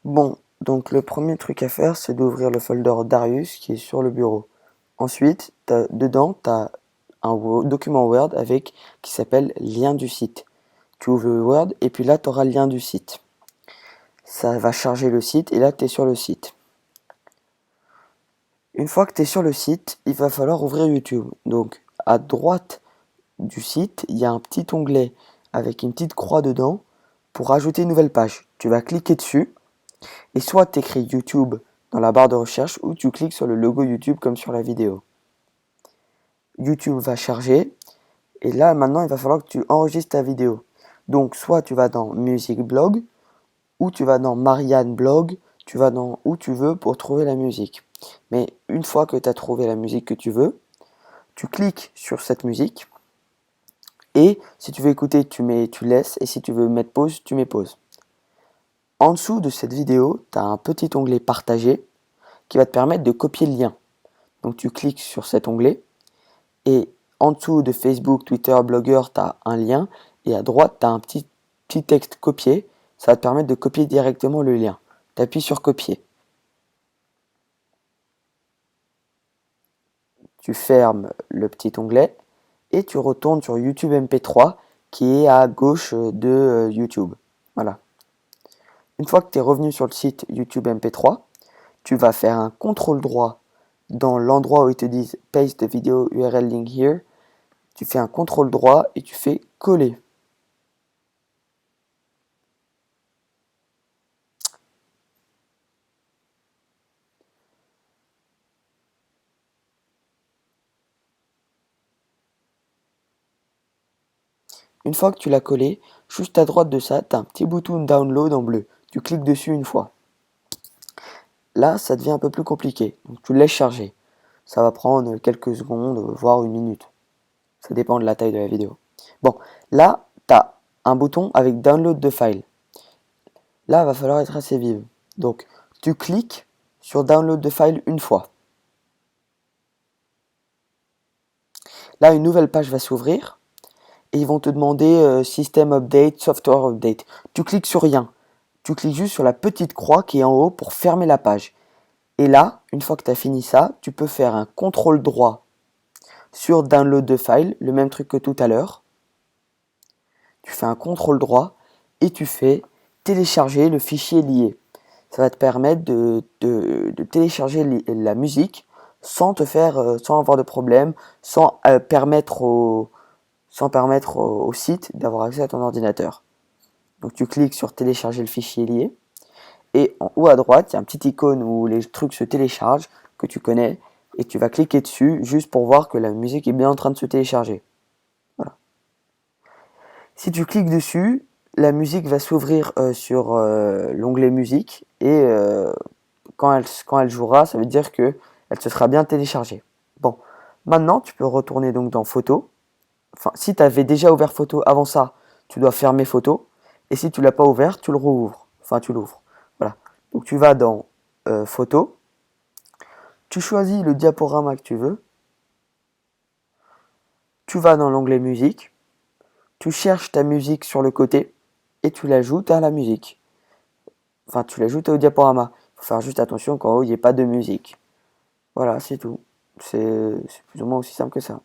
Bon, donc le premier truc à faire, c'est d'ouvrir le folder Darius qui est sur le bureau. Ensuite, dedans, tu as un document Word avec qui s'appelle lien du site. Tu ouvres le Word et puis là, tu auras le lien du site. Ça va charger le site et là, tu es sur le site. Une fois que tu es sur le site, il va falloir ouvrir YouTube. Donc, à droite du site, il y a un petit onglet avec une petite croix dedans pour ajouter une nouvelle page. Tu vas cliquer dessus et soit tu écris YouTube dans la barre de recherche ou tu cliques sur le logo YouTube comme sur la vidéo. YouTube va charger et là maintenant il va falloir que tu enregistres ta vidéo. Donc soit tu vas dans Music Blog ou tu vas dans Marianne Blog, tu vas dans où tu veux pour trouver la musique. Mais une fois que tu as trouvé la musique que tu veux, tu cliques sur cette musique et si tu veux écouter, tu laisses et si tu veux mettre pause, tu mets pause. En dessous de cette vidéo, tu as un petit onglet partager qui va te permettre de copier le lien. Donc tu cliques sur cet onglet et en dessous de Facebook, Twitter, Blogger, tu as un lien et à droite, tu as un petit texte copier. Ça va te permettre de copier directement le lien. Tu appuies sur copier. Tu fermes le petit onglet et tu retournes sur YouTube MP3 qui est à gauche de YouTube. Voilà. Une fois que tu es revenu sur le site YouTube MP3, tu vas faire un contrôle droit dans l'endroit où ils te disent Paste the video URL link here. Tu fais un contrôle droit et tu fais coller. Une fois que tu l'as collé, juste à droite de ça, tu as un petit bouton download en bleu. Tu cliques dessus une fois. Là, ça devient un peu plus compliqué. Donc tu le laisses charger. Ça va prendre quelques secondes, voire une minute. Ça dépend de la taille de la vidéo. Bon, là, tu as un bouton avec download de file. Là, il va falloir être assez vive. Donc, tu cliques sur download de file une fois. Là, une nouvelle page va s'ouvrir et ils vont te demander System Update, Software Update. Tu cliques sur rien. Tu cliques juste sur la petite croix qui est en haut pour fermer la page. Et là, une fois que tu as fini ça, tu peux faire un contrôle droit sur Download de file, le même truc que tout à l'heure. Tu fais un contrôle droit et tu fais télécharger le fichier lié. Ça va te permettre de télécharger la musique sans te faire, sans avoir de problème, sans permettre au site d'avoir accès à ton ordinateur. Donc tu cliques sur télécharger le fichier lié et en haut à droite, il y a un petit icône où les trucs se téléchargent que tu connais et tu vas cliquer dessus juste pour voir que la musique est bien en train de se télécharger. Voilà. Si tu cliques dessus, la musique va s'ouvrir sur l'onglet musique et quand elle jouera, ça veut dire que elle se sera bien téléchargée. Bon, maintenant tu peux retourner donc dans photo. Enfin, si tu avais déjà ouvert photo avant ça, tu dois fermer photo. Et si tu l'as pas ouvert, tu le rouvres. Enfin, tu l'ouvres. Voilà. Donc tu vas dans photo. Tu choisis le diaporama que tu veux. Tu vas dans l'onglet musique. Tu cherches ta musique sur le côté et tu l'ajoutes à la musique. Enfin, tu l'ajoutes au diaporama. Il faut faire juste attention qu'en haut, il n'y ait pas de musique. Voilà, c'est tout. C'est plus ou moins aussi simple que ça.